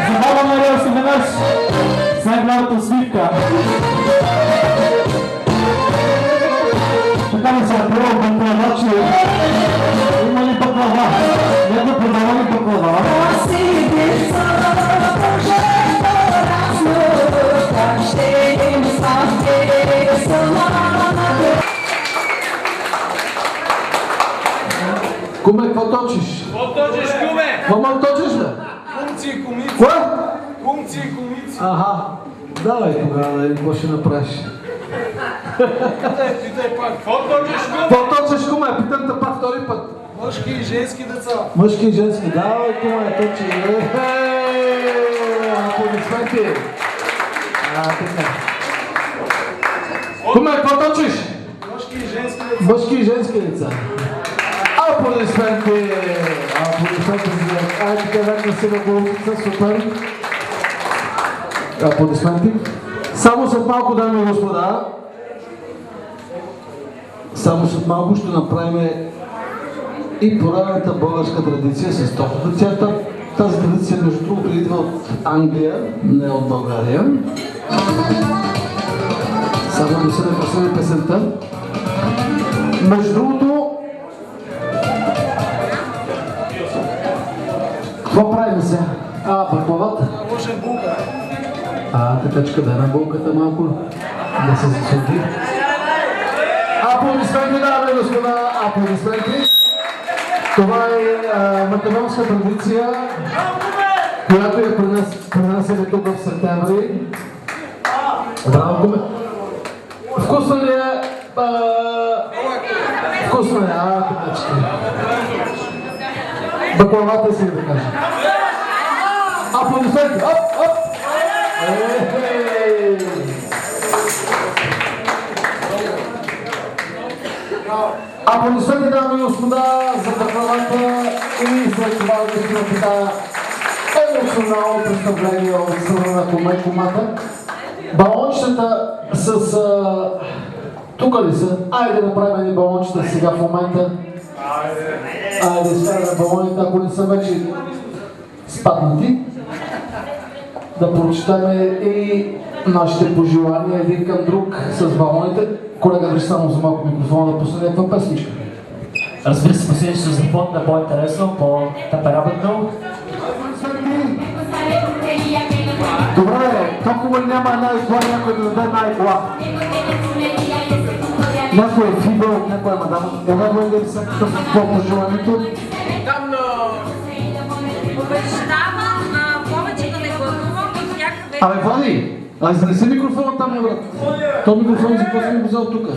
За Баба Мария си веднъж с най-голямата усмивка. Така ми се направил баклава, че има ли баклава? Не да продава ли баклава? Куме, какво точиш? Какво точиш, куме? Какво ма точиш, бе? Кумци и кумици. Кое? Кумци и кумици. Аха. Давай тогава да видим какво ще направиш. Питай пак. Какво точиш, куме? Какво точиш, куме? Питам те пак втори път. Мъжки и женски деца. Мъжки и женски. Давай, куме, точи. Аплодисменти. Така. Куме, какво точиш? Мъжки и женски деца. Мъжки и женски деца. Аплодисменти! Аплодисменти за... Айде така век на сила голубица, супер! Аплодисменти! Само след малко, дами и господа, само след малко ще направим и поредната българска традиция с тортата. Тази традиция, между другото, идва от Англия, не от България. Само да се напасаме песента. Между другото, какво правим сега? Баклавата? Може булка. Така че къде на булката малко да се засуди. Аплодисменти, дами и господа, аплодисменти. Това е македонска традиция, която я принасяме тук в септември. Браво, куме! Вкусно ли е? Вкусно е, купечка. Баклавата си да кажа. Аплодисменти! Оп, оп! Аплодисменти, дами и господа, за баклавата и след това наистина така емоционално представление от страна на куме и кумата. Балончетата с... тука ли са? Айде да направим едни балончета сега в момента. Айде слагаме балоните, ако не са вече спаднати. Да прочитаме и нашите пожелания един към друг с балоните. Колега, държи само за малко микрофона да пусне някаква песничка. Разбира се, последния ще запомня по-интересно, по-темпераментно. Добре, толкова ли няма една изгла, някой да даде една игла? Някой е фибъл, някой е мадам. Една гледа ли са какво пожеланието? Обещавам повече да не гласувам и всяка вечер. Абе, Влади, занеси микрофона там на врат. То микрофон за какво съм го взел тук?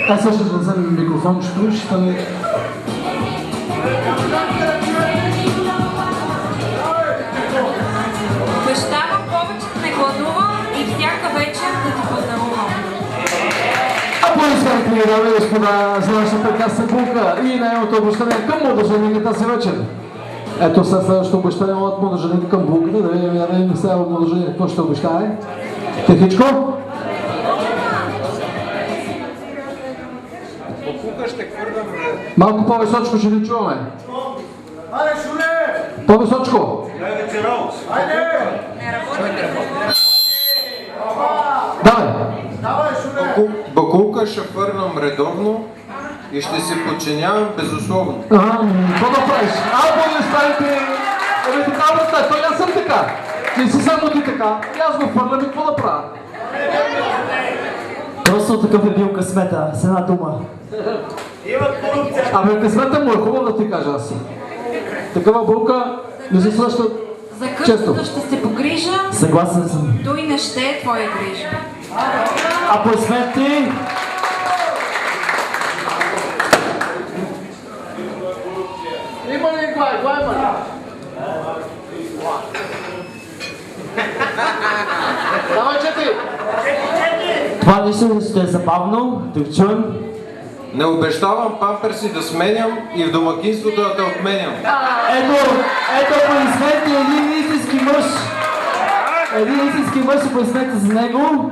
Аз също ще вземем микрофон, ще стане... Обещавам повече да не гладувам и всяка вечер да ти поздравувам. Аплодисменти, дами и господа, за нашата прекрасна булка и нейното обещание към младоженика тази вечер. Ето след следващото обещание от младоженика към булката, да видим сега от младоженика какво ще обещае. Техичко? Малко по-височко ще ни чуваме. Айде, Шуре! По-височко! Айде! Давай! Давай, Шуре! Бакулка ще фърнам редовно и ще се подчинявам безусловно. Какво да правиш? Аплодисменти! Еми така да той аз съм така. Ти си само ти така. И аз го фърлям и какво да правя? Просто такъв е бил късмета, с една дума. Абе, късмета му е хубаво да ти кажа аз. Такава булка не се среща За често. къщата ще се погрижа, Съгласен съм. той не ще е твоя грижа. Аплодисменти! Има ли игла? Игла има ли? Давай, чети! Това нещо ще е забавно, да го чуем. Не обещавам памперси да сменям и в домакинството да те отменям. Ето аплодисменти, един истински мъж. Един истински мъж, аплодисменти за него.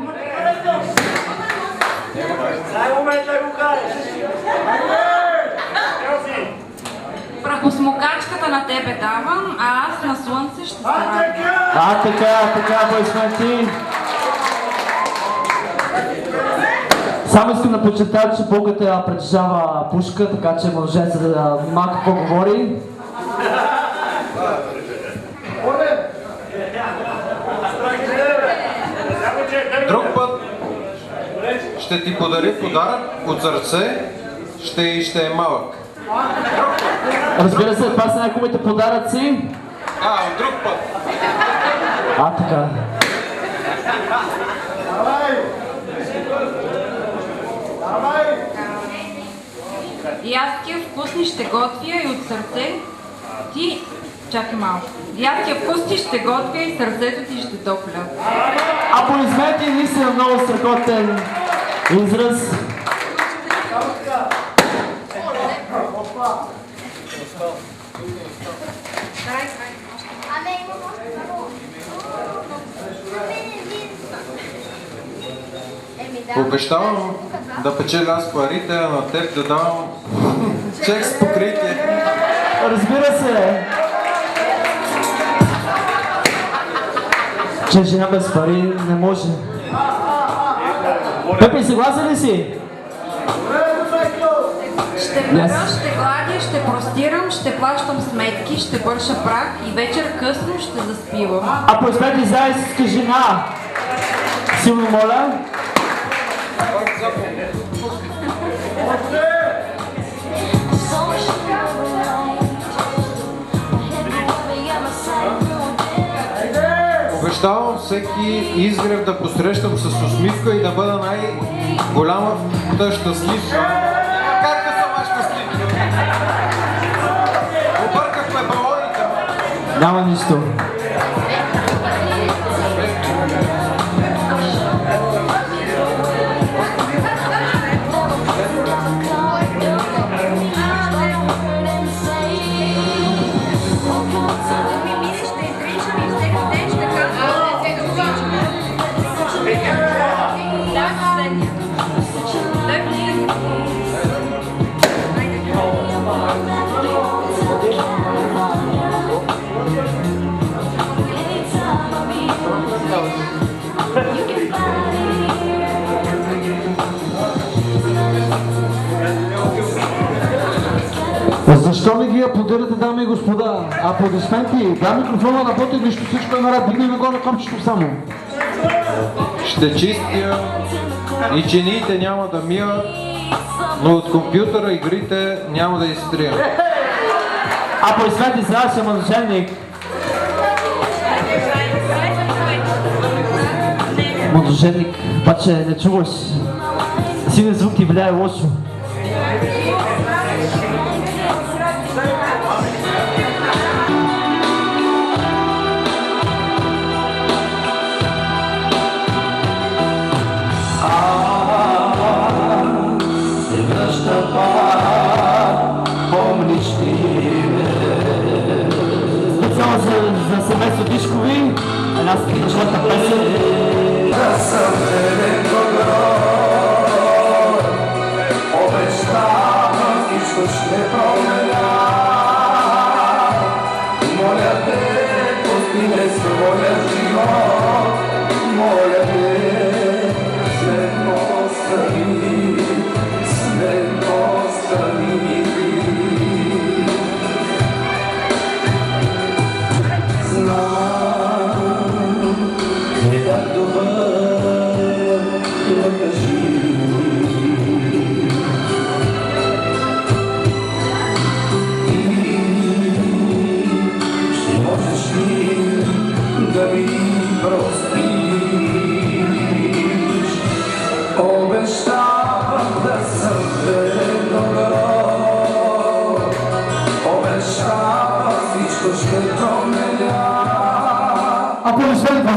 Дай момент да го кажеш! Прахосмокачката на тебе давам, а аз на слънце ще се радвам. Така, аплодисменти. Само искам да подчертая, че Богата притежава пушка, така че може да малко какво говори. Друг път ще ти подари подарък от сърце, ще е малък. Разбира се, това са най-хубавите подаръци. От друг път. Така. И аз тия вкусни ще готвя и от сърце ти... Чакай малко. И аз тия вкусни ще готвя и сърцето ти ще топля. Аплодисменти, наистина много страхотен израз. Обещавам да печеля аз парите, а на теб да давам чек с покритие. Разбира се. Че жена без пари не може. Пепи, съгласен ли си? Ще пера, ще гладя, ще простирам, ще плащам сметки, ще бърша прах и вечер късно ще заспивам. Аплодисменти за истинска жена. Силно моля. Обещавам всеки изгрев да посрещам с усмивка и да бъда най-голямата щастлива. Как да съм щастлив? Объркахме балоните. Няма нищо. Защо не ги аплодирате, дами и господа? Аплодисменти, да, микрофона работи, нищо, всичко е наред, дигнем го на копчето само. Ще чистя и чиниите няма да мия, но от компютъра игрите няма да изтрия. Аплодисменти за нашия мъженик. Мъженик, обаче не чуваш. Силен звук ти влияе лошо. Специално за семейство Дишкови, една скринчата песен. Да съм верен добро, обещавам нищо ще променя. Моля те, пусти ме своя живот, моля те, след остани, след остани. Да ми простиш, обещавам да съм верен добро, обещавам всичко ще променя. Аплодисменти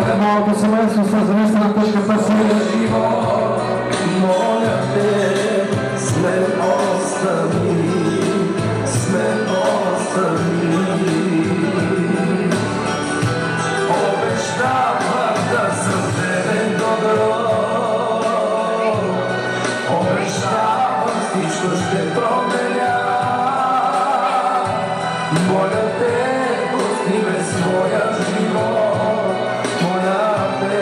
за моето семейство с наистина тежка песен. Живот, моля те, след остани, след остани. Обещавам да съм верен добро, обещавам всичко ще променя. Моля те, пусти ме своя живот. Моля те,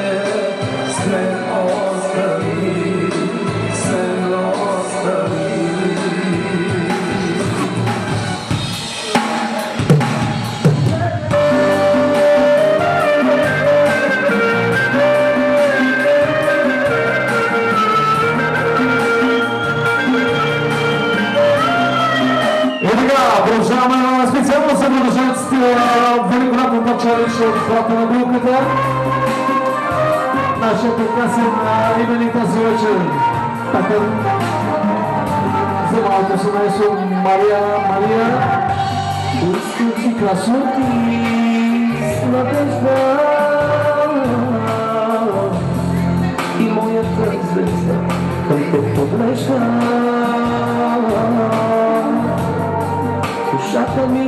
с мен остави, с мен остави. Продължаваме специално за младоженците великолепната чалича от брата на булката. Нашия прекрасен именик тази вечер. Така за малко семейство Мария, Уискути, красоти, надежда и моята звезда към те подлежа. Душата ми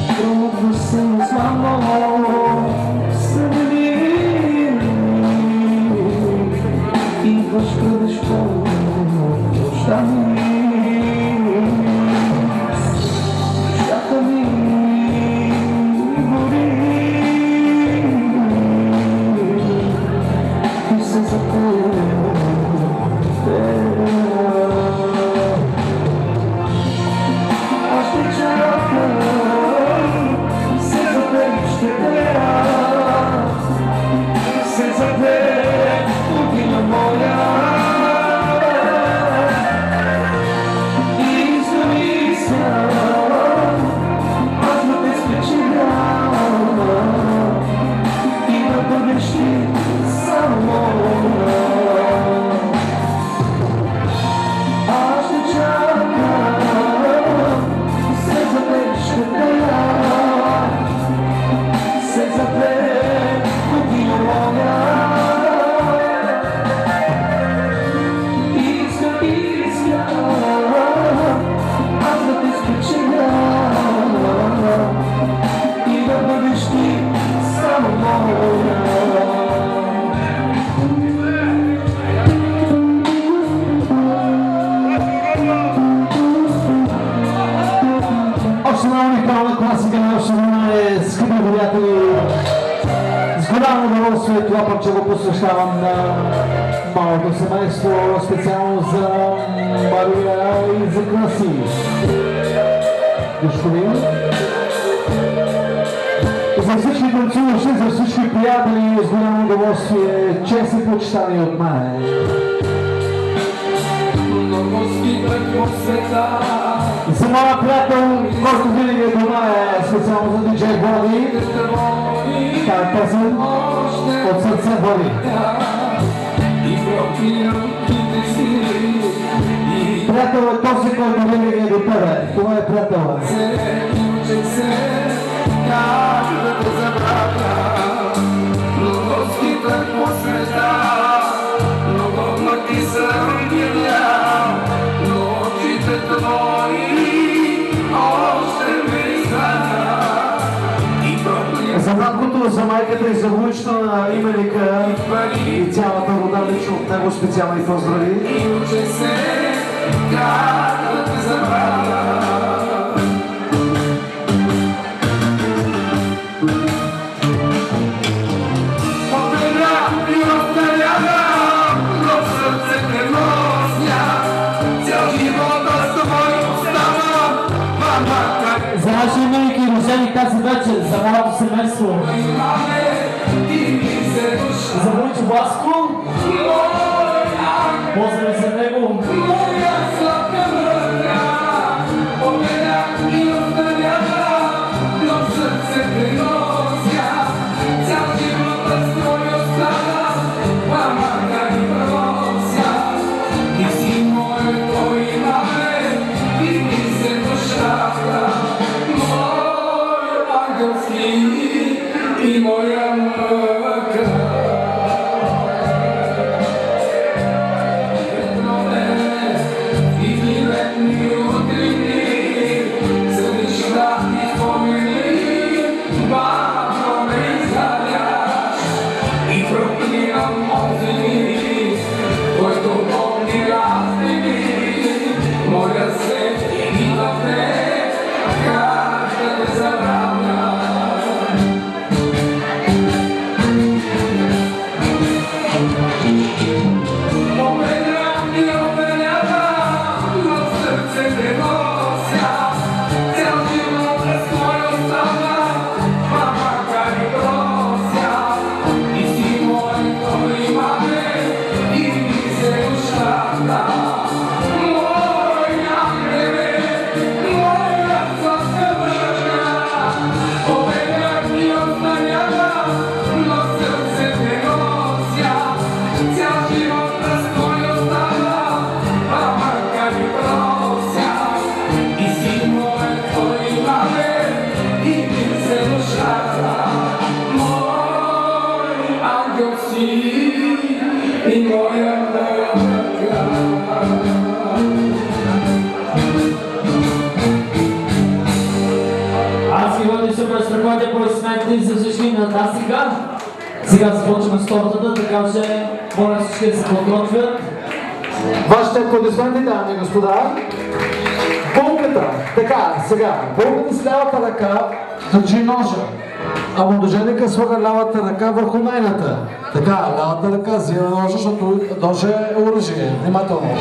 трудно се названо съдени идваш къдеш по нощта ми. Душата ми това пък, че го посвещавам на малото семейство, специално за Мария и за Краси. Душкови. За всички танцуващи, за всички приятели, с голямо удоволствие, чест и почитание от мен. За моя приятел, който винаги е дома, е специално за диджей Боди. Тази песен от сърце Боди. Приятел е този, който винаги е до тебе. Това е приятел. За маткото, за майката и за внучето на именика и цялата рода лично от него специални поздрави. За наши именики и рождени тази вечер, за моето семейство, за Войчо Васко, поздрави за него. И моя мъка и летни утрини за неща и спомени моя ръка. Аз ви водя през ръководя аплодисменти за всички на тази сега. Сега започваме с тортата, така че моля всички да се подготвят. Вашите аплодисменти, дами и господа. Булката. Така, сега. Булката с лявата ръка държи ножа, а младоженика слага лявата ръка върху нейната. Така, лявата ръка взема ножа, защото ножа е оръжие. Внимателно.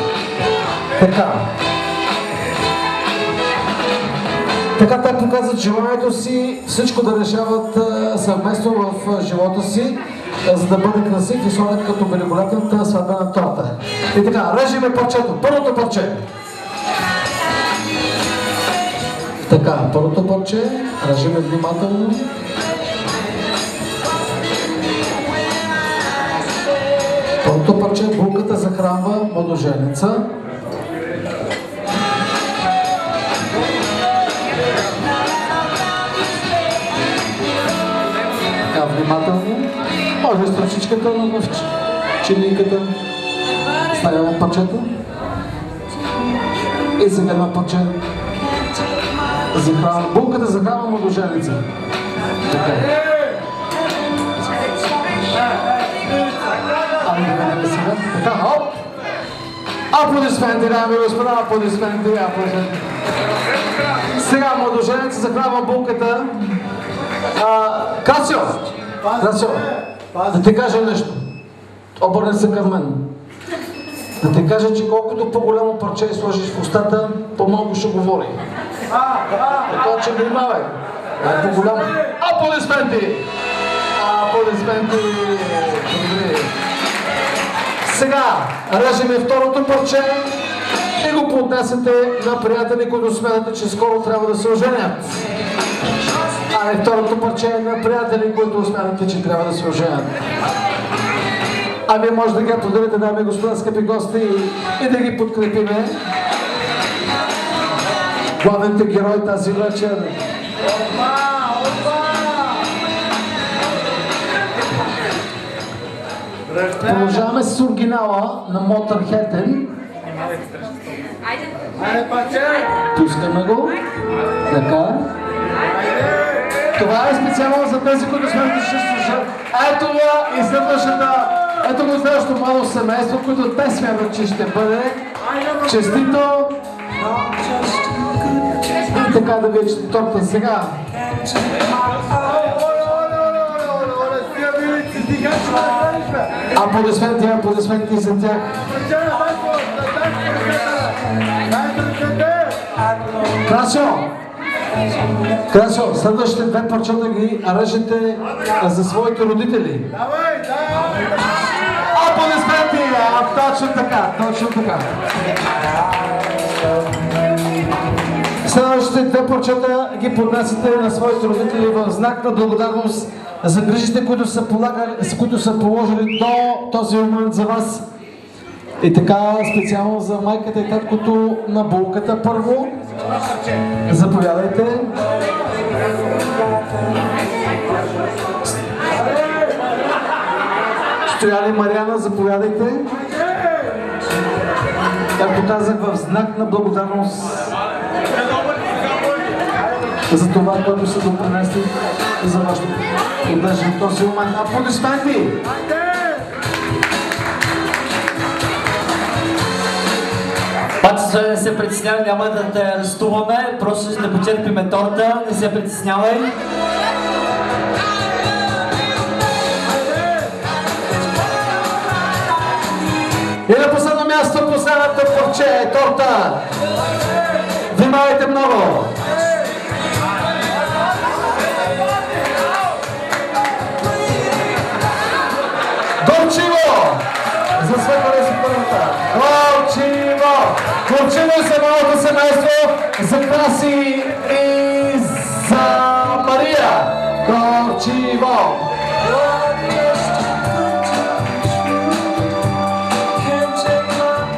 Така. Така те показват желанието си всичко да решават съвместно в живота си, за да бъде красив и сладък като великолепната сватбена торта. И така, режиме парчето. Първото парче. Така, първото парче. Режиме внимателно. Първото парче. Булката захранва младоженица. Внимателно. Може стръчичката в чиниката. Ставяме парчето. И сега на парче. Булката захранва младоженица. Така. Ами да видим сега. Така, хоп! Аплодисменти, дами и господа, аплодисменти, аплодисменти. Сега младоженица захранва булката. Касио! Касио! Да ти кажа нещо. Обърни се към мен. Да ти кажа, че колкото по-голямо парче сложиш в устата, по-малко ще говори. Така че внимавай. По-голямо. Аплодисменти! Аплодисменти! Добре. Сега режеме второто парче и го поднесете на приятели, които смятате, че скоро трябва да се оженят. А второто парче е на приятели, които смятате, че трябва да се оженят. А вие може да ги аплодирате, дами и господа, скъпи гости, и да ги подкрепиме. Главните герои тази вечер. Продължаваме с оригинала на Motorhead. Пускаме го. Така. Това е специално за тези, които смятат, че ще слушат. Ето го и следващата, ето го следващото младо семейство, които те смятат, че ще бъде честито. И така да видите торта сега. Аплодисменти, аплодисменти за тях. Красио! Красио, следващите две парчета ги режете за своите родители. Аплодисменти! Точно така, точно така. Следващите две парчета ги поднасяте на своите родители в знак на благодарност за грижите, които са положили до този момент за вас. И така специално за майката и таткото на булката първо. Заповядайте. Стояли Мариана, заповядайте. Както казах, в знак на благодарност за това, което са допринесли за вашето поддържане в този момент. Аплодисменти! Пак не се притеснявай, няма да те арестуваме, просто ще да почерпиме торта, не се притеснявай. И на последно място, последната парче е торта. Внимавайте много! Горчиво! За свързване с първата. Горчиво! Горчиво за малото семейство, за Краси и за Мария. Горчиво!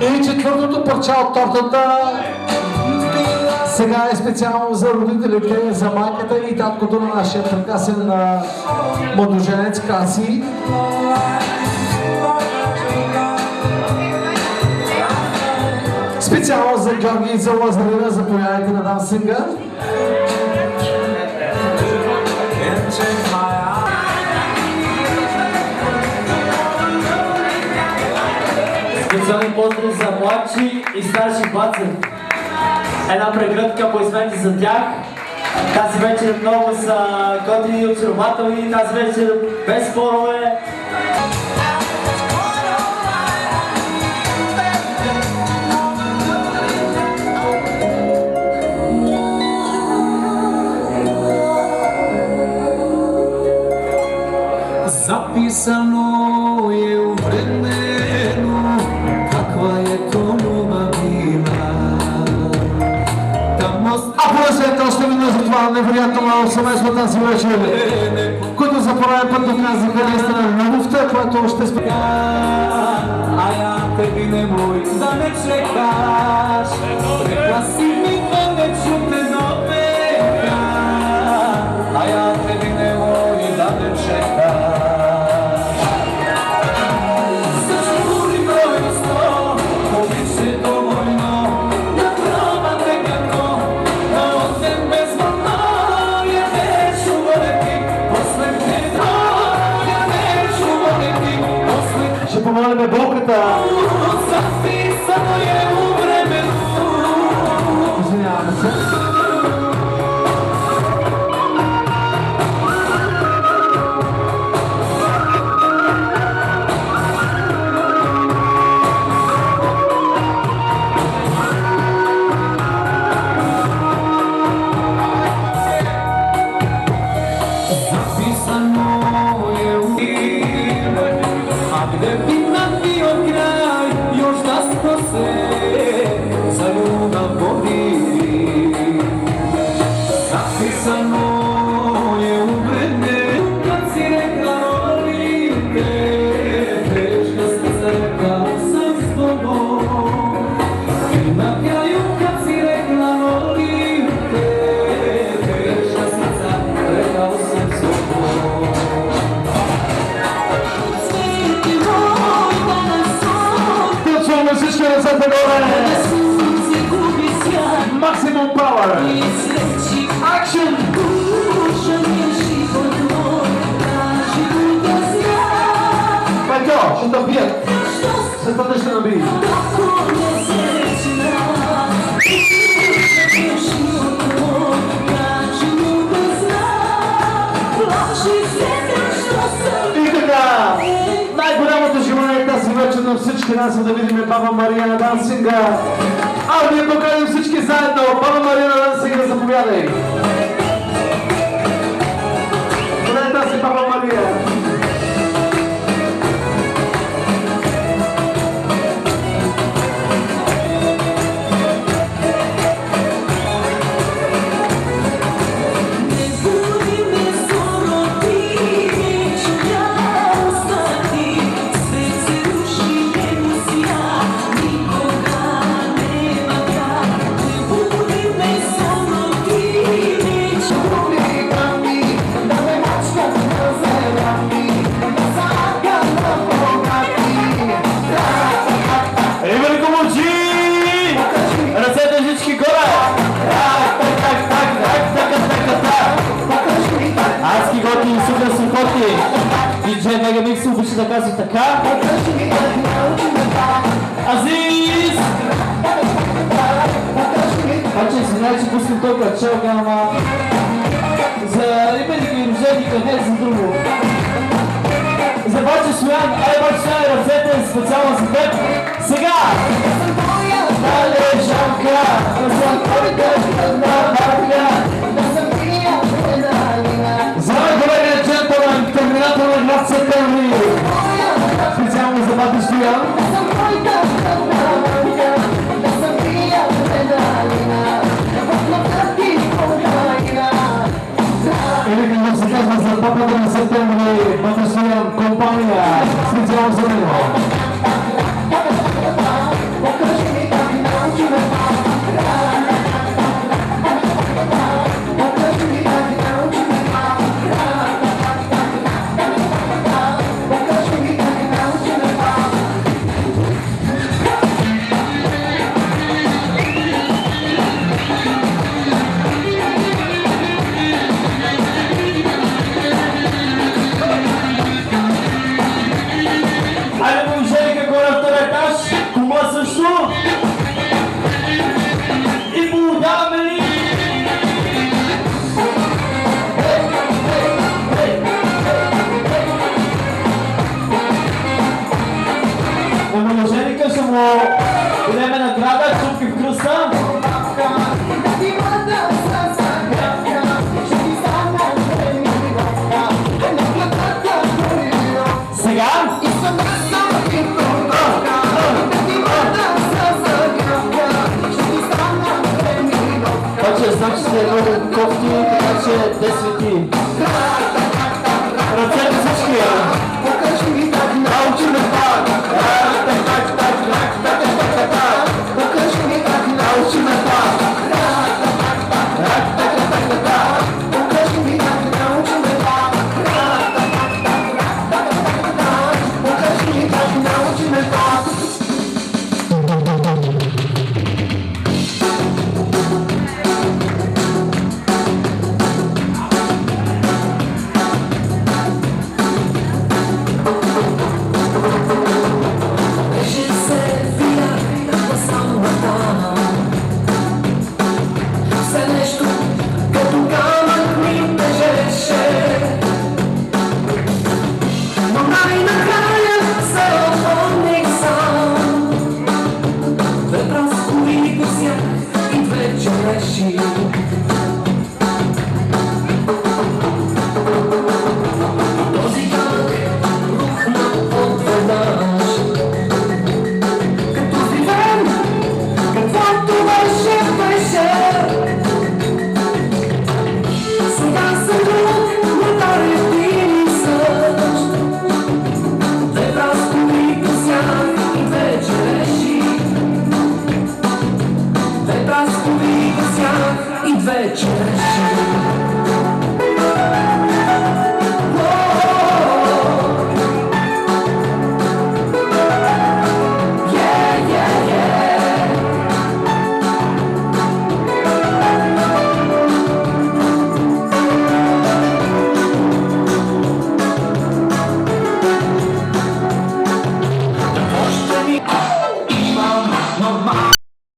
И четвъртото парче от тортата сега е специално за родителите, за майката и таткото на нашия прекрасен младоженец Краси. Специално за Георги и за Лазарина, заповядайте на дансинга. Специални поздрави за младши и старши баци. Една прегръдка, аплодисменти за тях. Тази вечер много са готини и очарователни, тази вечер без спорове. Zapisano je u vremenu kakva je to ljubav bila. Аплодисменти още веднъж за това невероятно малко съвместно тази вечер, които за пореден път доказаха наистина любовта, която ще спи. A ja tebi nemoj da me čekaš, rekla si mi da neću te doveka. A ja tebi nemoj da me čekaš. Začuri broj 100, to bit će dovoljno da probam nekako, da odem bezvoljno, ja neću voljeti posle tebe, ja neću voljeti posle tebe. Ще помолим болката. Записано е у времето. Извиняваме се. Записано е у времето. А gde bi nam bio kraj, još da smo se za ljubav borili. Zapisano je u vreme kad si rekla volim te, teška srca rekla sam s tobom. I na kraju kad si rekla volim te, teška srca rekao sam s tobom. Чуваме всички ръцете горе! Максимум пауър! Акшн! Петьо, ще те бият! След това ще набият! И така! Най-голямото желание тази вечер на всички нас е да видим Баба Мария на дансинга. А ние поканим всички заедно. Баба Мария на дансинга, заповядай! Къде е тази Баба Мария? Диджей Мегамикс обича да казва така. Азиз! Обаче извинявай, че пускам толкова челка, ама за рибените и роженика, не за друго. За Баче Стоян, Баче Стоян, ръцете специално за теб. Сега! Дале жалка, да съм който на барка. Заповядайте, джентълмен, терминатор на град Септември. Специално за Баче Стоян. Или както се казва за папата на Септември, Баче Стоян, компания, специално за него. свети. Ръцете всички. Покажи ми как научи ме пак. Покажи ми как научи ме пак. Покажи ми как научи ме пак. Покажи ми как научи ме пак. I dve češi